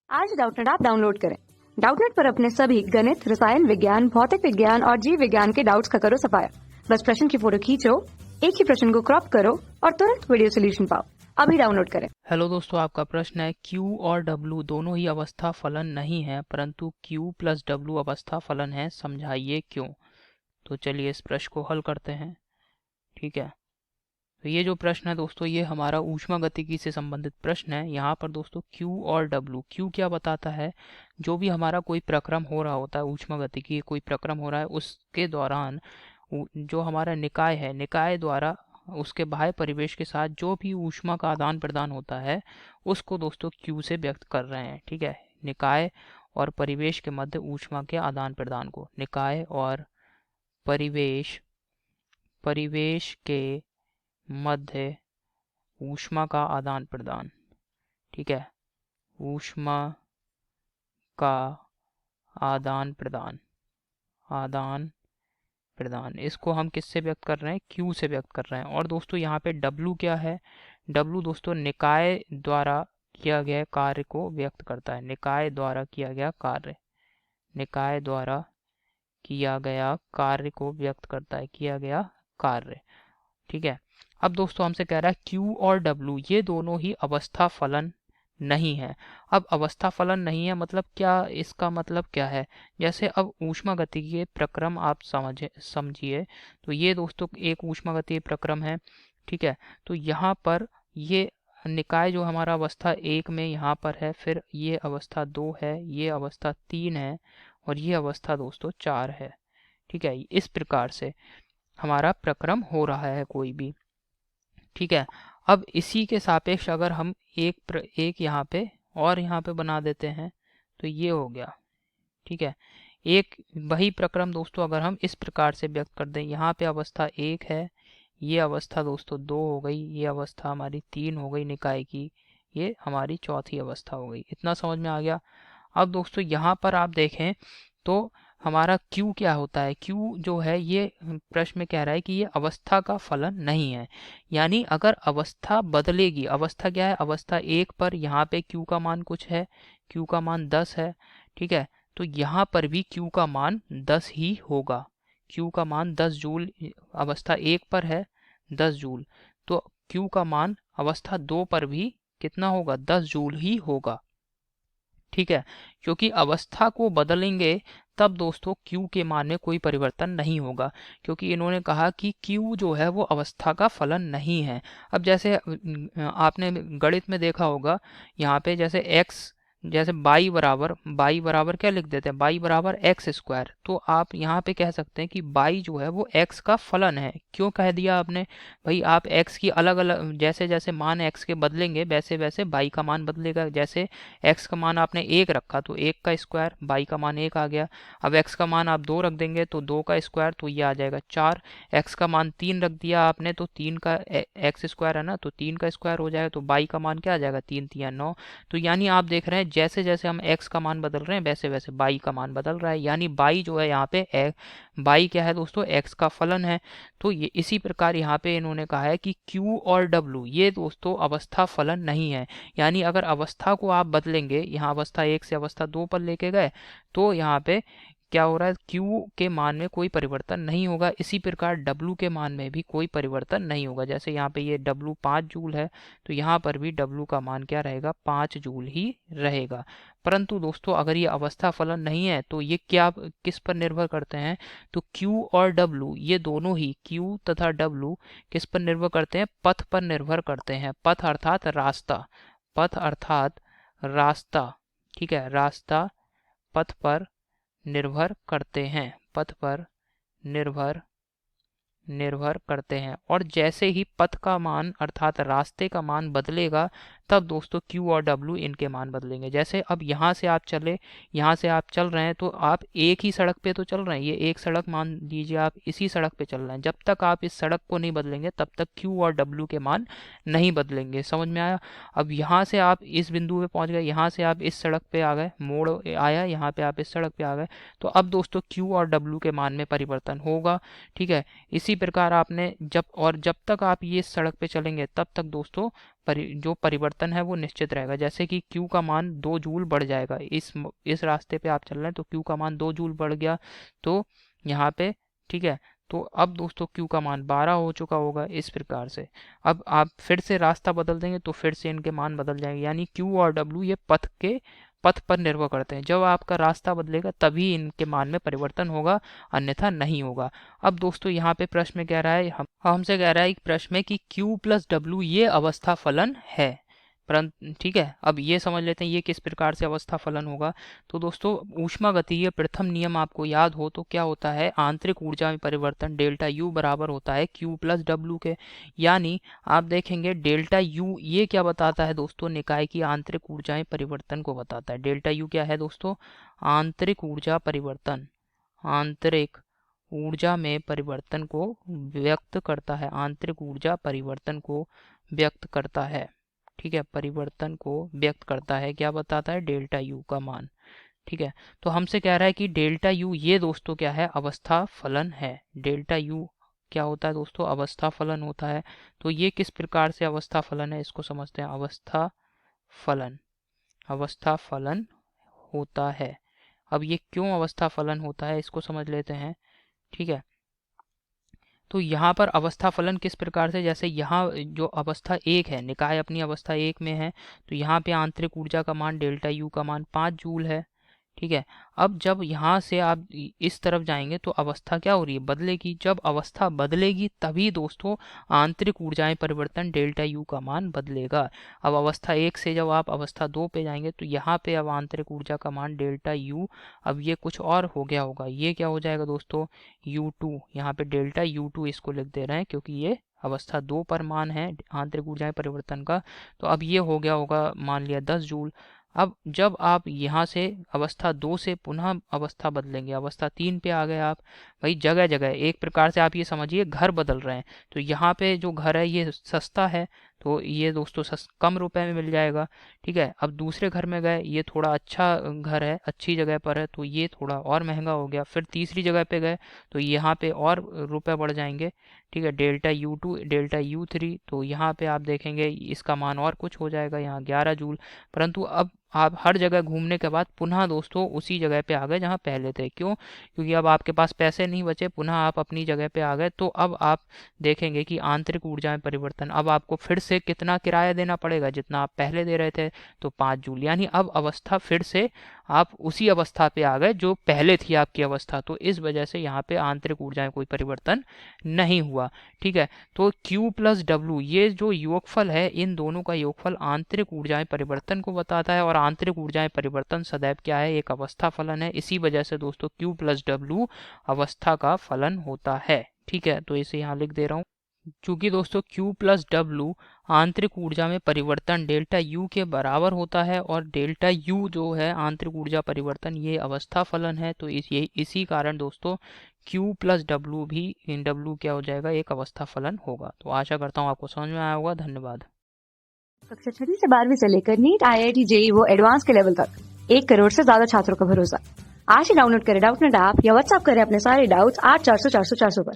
आज Doubtnut app download करें। Doubtnut पर अपने सभी गणित, रसायन विज्ञान, भौतिक विज्ञान और जीव विज्ञान के डाउट्स का करो सफाया। बस प्रश्न की फोटो खींचो, एक ही प्रश्न को क्रॉप करो और तुरंत वीडियो सोल्यूशन पाओ। अभी डाउनलोड करें। हेलो दोस्तों, आपका प्रश्न है Q और W दोनों ही अवस्था फलन नहीं है, परंतु Q प्लस W अवस्था फलन है, समझाइए क्यों। तो चलिए इस प्रश्न को हल करते हैं। ठीक है, तो ये जो प्रश्न है दोस्तों, ये हमारा ऊष्मागतिकी से संबंधित प्रश्न है। यहाँ पर दोस्तों Q और W, Q क्या बताता है, जो भी हमारा कोई प्रक्रम हो रहा होता है, ऊष्मागतिकी कोई प्रक्रम हो रहा है, उसके दौरान जो हमारा निकाय है, निकाय द्वारा उसके बाह्य परिवेश के साथ जो भी ऊष्मा का आदान प्रदान होता है, उसको दोस्तों Q से व्यक्त कर रहे हैं। ठीक है, निकाय और परिवेश के मध्य ऊष्मा के आदान प्रदान को, निकाय और परिवेश परिवेश के मध्य ऊष्मा का आदान प्रदान। ठीक है, ऊष्मा का आदान प्रदान, आदान प्रदान, इसको हम किससे व्यक्त कर रहे हैं, Q से व्यक्त कर रहे हैं। और दोस्तों यहाँ पे W क्या है, W दोस्तों निकाय द्वारा किया गया कार्य को व्यक्त करता है। निकाय द्वारा किया गया कार्य, निकाय द्वारा किया गया कार्य को व्यक्त करता है, किया गया कार्य। ठीक है, अब दोस्तों हमसे कह रहा है Q और W ये दोनों ही अवस्था फलन नहीं है। अब अवस्था फलन नहीं है मतलब क्या, इसका मतलब क्या है, जैसे अब ऊष्मागतिकीय प्रक्रम आप समझिए। तो ये दोस्तों एक ऊष्मागतिकीय प्रक्रम है। ठीक है, तो यहाँ पर ये निकाय जो हमारा अवस्था 1 में यहाँ पर है, फिर ये अवस्था 2 है, ये अवस्था 3 है और ये अवस्था दोस्तों 4 है। ठीक है, इस प्रकार से हमारा प्रक्रम हो रहा है कोई भी। ठीक है, अब इसी के सापेक्ष अगर हम एक यहाँ पे और यहाँ पे बना देते हैं तो ये हो गया। ठीक है, एक वही प्रक्रम दोस्तों अगर हम इस प्रकार से व्यक्त कर दें, यहाँ पे अवस्था 1 है, ये अवस्था दोस्तों 2 हो गई, ये अवस्था हमारी 3 हो गई निकाय की, ये हमारी चौथी अवस्था हो गई। इतना समझ में आ गया। अब दोस्तों यहाँ पर आप देखें तो हमारा Q क्या होता है, Q जो है ये प्रश्न में कह रहा है कि ये अवस्था का फलन नहीं है। यानी अगर अवस्था बदलेगी, अवस्था क्या है, अवस्था 1 पर यहाँ पे Q का मान कुछ है, Q का मान 10 है। ठीक है, तो यहाँ पर भी Q का मान 10 ही होगा। Q का मान 10 जूल अवस्था 1 पर है, 10 जूल, तो Q का मान अवस्था 2 पर भी कितना होगा, 10 जूल ही होगा। ठीक है, क्योंकि अवस्था को बदलेंगे तब दोस्तों Q के मान में कोई परिवर्तन नहीं होगा, क्योंकि इन्होंने कहा कि Q जो है वो अवस्था का फलन नहीं है। अब जैसे आपने गणित में देखा होगा, यहाँ पे जैसे x, जैसे बाई बराबर क्या लिख देते हैं, बाई बराबर एक्स स्क्वायर, तो आप यहाँ पे कह सकते हैं कि बाई जो है वो x का फलन है। क्यों कह दिया आपने, भाई आप x की अलग अलग जैसे जैसे मान x के बदलेंगे वैसे वैसे बाई का मान बदलेगा। जैसे x का मान आपने 1 रखा तो 1 का स्क्वायर, बाई का मान 1 आ गया। अब x का मान आप 2 रख देंगे तो 2 का स्क्वायर, तो ये आ जाएगा 4। x का मान 3 रख दिया आपने तो 3 का x स्क्वायर है ना, तो 3 का स्क्वायर हो जाएगा, तो बाई का मान क्या आ जाएगा, 3 3 9। तो यानी आप देख रहे हैं जैसे जैसे हम x का मान बदल रहे हैं वैसे वैसे बाई का मान बदल रहा है। यानी बाई जो है यहाँ पे बाई क्या है दोस्तों, x का फलन है। तो ये इसी प्रकार यहाँ पे इन्होंने कहा है कि Q और W ये दोस्तों अवस्था फलन नहीं है। यानी अगर अवस्था को आप बदलेंगे, यहाँ अवस्था 1 से अवस्था 2 पर लेके गए, तो यहाँ पे क्या हो रहा है, Q के मान में कोई परिवर्तन नहीं होगा। इसी प्रकार W के मान में भी कोई परिवर्तन नहीं होगा। जैसे यहाँ पे ये W 5 जूल है, तो यहाँ पर भी W का मान क्या रहेगा, 5 जूल ही रहेगा। परंतु दोस्तों अगर ये अवस्था फलन नहीं है तो ये क्या किस पर निर्भर करते हैं, तो Q और W ये दोनों ही, Q तथा W किस पर निर्भर करते हैं, पथ पर निर्भर करते हैं। पथ अर्थात रास्ता, पथ अर्थात रास्ता। ठीक है, रास्ता पथ पर निर्भर करते हैं, पथ पर निर्भर करते हैं। और जैसे ही पथ का मान अर्थात रास्ते का मान बदलेगा तब दोस्तों Q और W इनके मान बदलेंगे। जैसे अब यहाँ से आप चल रहे हैं तो आप एक ही सड़क पे तो चल रहे हैं, ये एक सड़क मान लीजिए, आप इसी सड़क पे चल रहे हैं। जब तक आप इस सड़क को नहीं बदलेंगे तब तक Q और W के मान नहीं बदलेंगे। समझ में आया। अब यहाँ से आप इस बिंदु पे पहुंच गए, यहाँ से आप इस सड़क पे आ गए, मोड़ आया, यहाँ पे आप इस सड़क पे आ गए, तो अब दोस्तों Q और W के मान में परिवर्तन होगा। ठीक है, इसी प्रकार आपने जब तक आप ये सड़क पे चलेंगे तब तक दोस्तों जो परिवर्तन है वो निश्चित रहेगा। जैसे कि Q का मान 2 जूल बढ़ जाएगा, इस रास्ते पे आप चल रहे हैं तो Q का मान 2 जूल बढ़ गया तो यहाँ पे, ठीक है। तो अब दोस्तों Q का मान 12 हो चुका होगा इस प्रकार से। अब आप फिर से रास्ता बदल देंगे तो फिर से इनके मान बदल जाएंगे, यानी Q और W ये पथ पर निर्भर करते हैं। जब आपका रास्ता बदलेगा तभी इनके मान में परिवर्तन होगा, अन्यथा नहीं होगा। अब दोस्तों यहाँ पे प्रश्न में कह रहा है, हमसे कह रहा है प्रश्न में कि Q प्लस W ये अवस्था फलन है, परंतु ठीक है। अब ये समझ लेते हैं ये किस प्रकार से अवस्था फलन होगा। तो दोस्तों ऊष्मागतिकीय प्रथम नियम आपको याद हो तो क्या होता है, आंतरिक ऊर्जा में परिवर्तन डेल्टा U बराबर होता है Q प्लस W के। यानी आप देखेंगे डेल्टा U ये क्या बताता है दोस्तों, निकाय की आंतरिक ऊर्जा में परिवर्तन को बताता है। डेल्टा U क्या है दोस्तों, आंतरिक ऊर्जा परिवर्तन, आंतरिक ऊर्जा में परिवर्तन को व्यक्त करता है, आंतरिक ऊर्जा परिवर्तन को व्यक्त करता है, ठीक है, परिवर्तन को व्यक्त करता है। क्या बताता है, डेल्टा U का मान, ठीक है। तो हमसे कह रहा है कि डेल्टा U ये दोस्तों क्या है, अवस्था फलन है। डेल्टा U क्या होता है दोस्तों, अवस्था फलन होता है। तो ये किस प्रकार से अवस्था फलन है इसको समझते हैं। अवस्था फलन होता है। अब ये क्यों अवस्था फलन होता है इसको समझ लेते हैं, ठीक है। तो यहाँ पर अवस्था फलन किस प्रकार से, जैसे यहाँ जो अवस्था 1 है, निकाय अपनी अवस्था 1 में है, तो यहाँ पे आंतरिक ऊर्जा का मान डेल्टा U का मान 5 जूल है, ठीक है। अब जब यहाँ से आप इस तरफ जाएंगे तो अवस्था क्या हो रही है, बदलेगी। जब अवस्था बदलेगी तभी दोस्तों आंतरिक ऊर्जा में परिवर्तन डेल्टा U का मान बदलेगा। अब अवस्था 1 से जब आप अवस्था 2 पे जाएंगे तो यहाँ पे अब आंतरिक ऊर्जा का मान डेल्टा U अब ये कुछ और हो गया होगा, ये क्या हो जाएगा दोस्तों, U2। यहाँ पे डेल्टा U2 इसको लिख दे रहे हैं क्योंकि ये अवस्था 2 पर मान है आंतरिक ऊर्जा में परिवर्तन का। तो अब ये हो गया होगा मान लिया 10 जूल। अब जब आप यहाँ से अवस्था 2 से पुनः अवस्था बदलेंगे, अवस्था 3 पे आ गए आप, भाई जगह जगह एक प्रकार से आप ये समझिए घर बदल रहे हैं। तो यहाँ पे जो घर है ये सस्ता है तो ये दोस्तों कम रुपए में मिल जाएगा, ठीक है। अब दूसरे घर में गए, ये थोड़ा अच्छा घर है, अच्छी जगह पर है, तो ये थोड़ा और महंगा हो गया। फिर तीसरी जगह पे गए तो यहाँ पे और रुपए बढ़ जाएंगे, ठीक है। डेल्टा U2 डेल्टा U3, तो यहाँ पे आप देखेंगे इसका मान और कुछ हो जाएगा, यहाँ 11 जूल। परंतु अब आप हर जगह घूमने के बाद पुनः दोस्तों उसी जगह पे आ गए जहाँ पहले थे। क्यों, क्योंकि अब आपके पास पैसे नहीं बचे, पुनः आप अपनी जगह पे आ गए। तो अब आप देखेंगे कि आंतरिक ऊर्जा में परिवर्तन, अब आपको फिर से कितना किराया देना पड़ेगा, जितना आप पहले दे रहे थे, तो 5 जूल। यानी अब अवस्था फिर से आप उसी अवस्था पे आ गए जो पहले थी आपकी अवस्था। तो इस वजह से यहाँ पे आंतरिक ऊर्जा में कोई परिवर्तन नहीं हुआ, ठीक है। तो Q प्लस W ये जो योगफल है, इन दोनों का योगफल आंतरिक ऊर्जा में परिवर्तन को बताता है, और आंतरिक ऊर्जा में परिवर्तन सदैव क्या है, एक अवस्था फलन है। इसी वजह से दोस्तों Q प्लस W अवस्था का फलन होता है, ठीक है। तो इसे यहाँ लिख दे रहा हूँ। चूंकि दोस्तों Q प्लस W आंतरिक ऊर्जा में परिवर्तन डेल्टा U के बराबर होता है, और डेल्टा U जो है आंतरिक ऊर्जा परिवर्तन ये अवस्था फलन है, तो इसी कारण दोस्तों Q प्लस W भी इन W क्या हो जाएगा, एक अवस्था फलन होगा। तो आशा करता हूँ आपको समझ में आया होगा। धन्यवाद। कक्षा 6 से 12वीं से लेकर नीट, IIT, JEE वो एडवांस के लेवल तक 1 करोड़ से ज्यादा छात्रों का भरोसा। आज ही डाउनलोड करें डाउटनेट ऐप या व्हाट्सएप करें अपने सारे डाउट्स 8400 400 400 पर।